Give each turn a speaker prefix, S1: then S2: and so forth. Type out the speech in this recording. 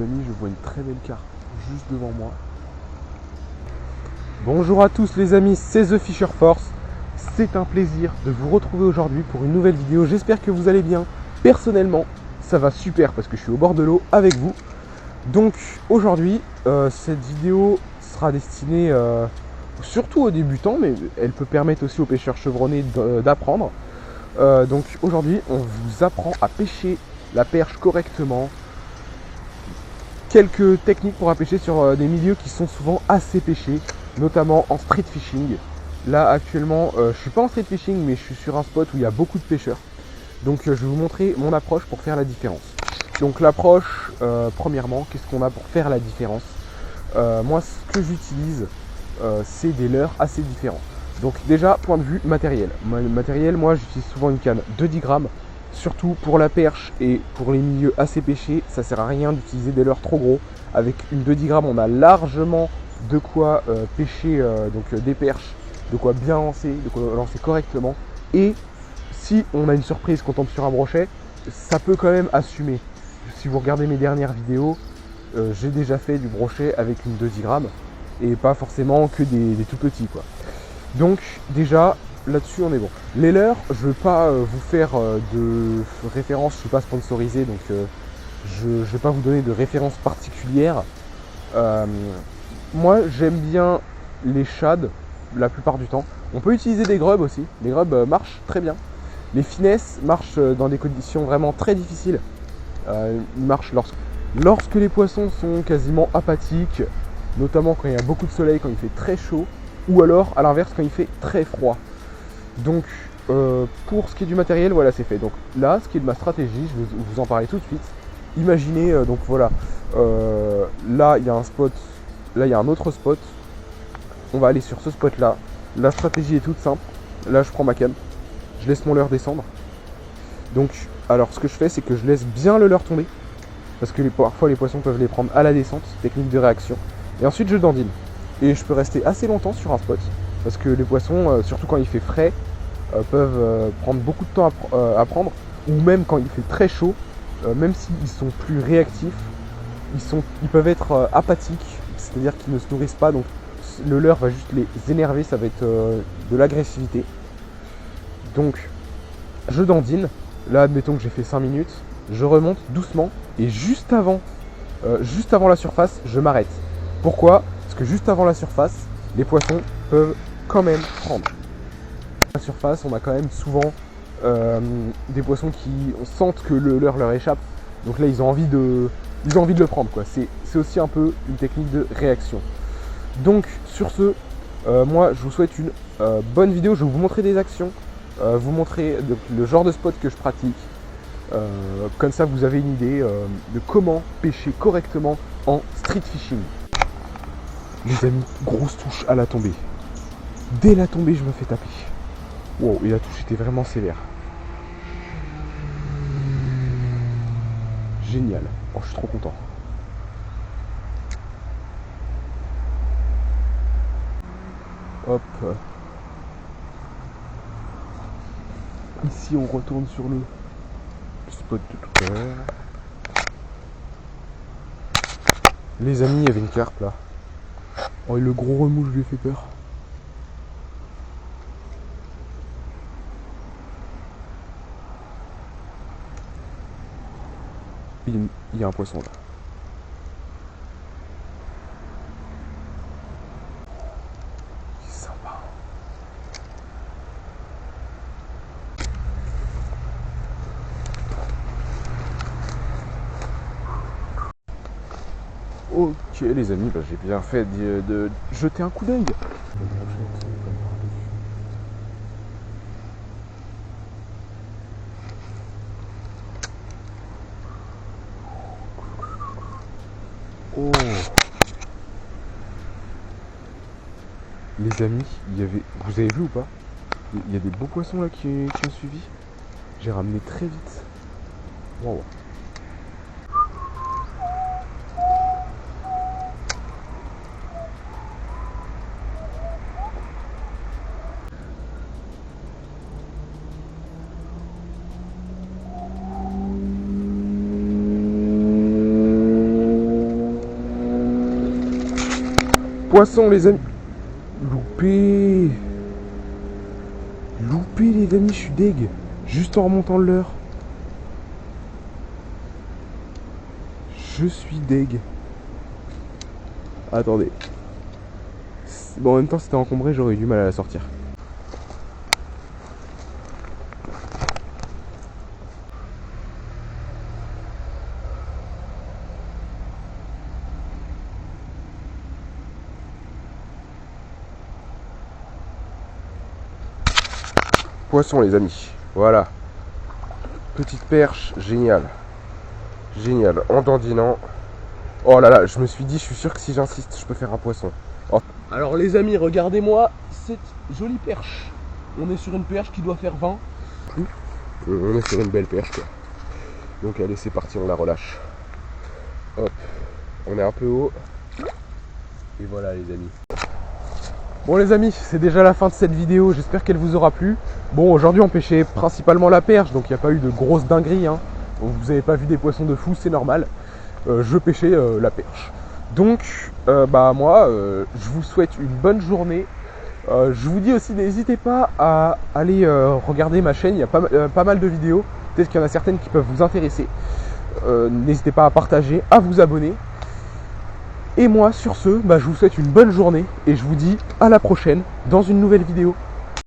S1: Les amis, je vois une très belle carte juste devant moi. Bonjour à tous les amis, c'est The Fisher Force. C'est un plaisir de vous retrouver aujourd'hui pour une nouvelle vidéo. J'espère que vous allez bien. Personnellement, ça va super parce que je suis au bord de l'eau avec vous. Donc aujourd'hui, cette vidéo sera destinée surtout aux débutants, mais elle peut permettre aussi aux pêcheurs chevronnés d'apprendre. Donc aujourd'hui, on vous apprend à pêcher la perche correctement. Quelques techniques pour pêcher sur des milieux qui sont souvent assez pêchés, notamment en street fishing. Là actuellement, je suis pas en street fishing, mais je suis sur un spot où il y a beaucoup de pêcheurs. Donc je vais vous montrer mon approche pour faire la différence. Donc l'approche, premièrement, qu'est-ce qu'on a pour faire la différence? Moi, ce que j'utilise, c'est des leurres assez différents. Donc déjà, point de vue matériel. Matériel, moi j'utilise souvent une canne de 10 grammes. Surtout pour la perche et pour les milieux assez pêchés, ça sert à rien d'utiliser des leurres trop gros. Avec une de 10 grammes, on a largement de quoi pêcher des perches, de quoi bien lancer, de quoi lancer correctement. Et si on a une surprise qu'on tombe sur un brochet, ça peut quand même assumer. Si vous regardez mes dernières vidéos, j'ai déjà fait du brochet avec une de 10 grammes et pas forcément que des tout petits, quoi. Donc déjà, là-dessus on est bon. Les leurres, je ne veux pas vous faire de référence, je ne suis pas sponsorisé, donc je ne vais pas vous donner de référence particulière. Moi j'aime bien les shads la plupart du temps. On peut utiliser des grubs aussi, les grubs marchent très bien. Les finesses marchent dans des conditions vraiment très difficiles. Ils marchent lorsque les poissons sont quasiment apathiques, notamment quand il y a beaucoup de soleil, quand il fait très chaud, ou alors à l'inverse quand il fait très froid. Donc pour ce qui est du matériel, voilà, c'est fait. Donc là, ce qui est de ma stratégie, je vais vous en parler tout de suite. Imaginez, donc voilà, là il y a un spot, là il y a un autre spot. On va aller sur ce spot là. La stratégie est toute simple. Là je prends ma canne, je laisse mon leurre descendre. Donc alors ce que je fais, c'est que je laisse bien le leurre tomber. Parce que parfois les poissons peuvent les prendre à la descente, technique de réaction. Et ensuite je dandine. Et je peux rester assez longtemps sur un spot. Parce que les poissons, surtout quand il fait frais, peuvent prendre beaucoup de temps à prendre. Ou même quand il fait très chaud, même s'ils sont plus réactifs, ils peuvent être apathiques. C'est-à-dire qu'ils ne se nourrissent pas. Donc le leurre va juste les énerver, ça va être de l'agressivité. Donc je dandine. Là admettons que j'ai fait 5 minutes. Je remonte doucement. Et juste avant la surface, je m'arrête. Pourquoi ? Parce que juste avant la surface, les poissons peuvent quand même prendre. À la surface, on a quand même souvent des poissons qui sentent que le leur échappe. Donc là, ils ont envie de le prendre, quoi. C'est aussi un peu une technique de réaction. Donc sur ce, moi je vous souhaite une bonne vidéo. Je vais vous montrer des actions, vous montrer le genre de spot que je pratique. Comme ça, vous avez une idée de comment pêcher correctement en street fishing. Les amis, grosse touche à la tombée. Dès la tombée, je me fais taper. Wow, et la touche était vraiment sévère. Génial. Oh, je suis trop content. Hop. Ici, on retourne sur le spot de tout à l'heure. Les amis, il y avait une carpe là. Oh, et le gros remous, je lui ai fait peur. Il y a un poisson là. C'est sympa. Ok les amis, bah, j'ai bien fait de jeter un coup d'œil. Oh. Les amis, vous avez vu ou pas? Il y a des beaux poissons là qui ont suivi. J'ai ramené très vite. Wow. Poisson les amis. Loupé. Loupé les amis, je suis deg. Juste en remontant le leurre. Je suis deg. Attendez. Bon, en même temps, c'était encombré, j'aurais eu du mal à la sortir. Poisson les amis, voilà. Petite perche, génial. Génial, en dandinant. Oh là là, je me suis dit, je suis sûr que si j'insiste, je peux faire un poisson. Oh. Alors les amis, regardez-moi cette jolie perche. On est sur une perche qui doit faire 20. On est sur une belle perche quoi. Donc allez, c'est parti, on la relâche. Hop, on est un peu haut. Et voilà les amis. Bon les amis, c'est déjà la fin de cette vidéo, j'espère qu'elle vous aura plu. Bon, aujourd'hui on pêchait principalement la perche, donc il n'y a pas eu de grosses dingueries. Hein. Vous n'avez pas vu des poissons de fou, c'est normal. Je pêchais la perche. Donc, moi, je vous souhaite une bonne journée. Je vous dis aussi, n'hésitez pas à aller regarder ma chaîne, il y a pas mal de vidéos. Peut-être qu'il y en a certaines qui peuvent vous intéresser. N'hésitez pas à partager, à vous abonner. Et moi, sur ce, je vous souhaite une bonne journée et je vous dis à la prochaine dans une nouvelle vidéo.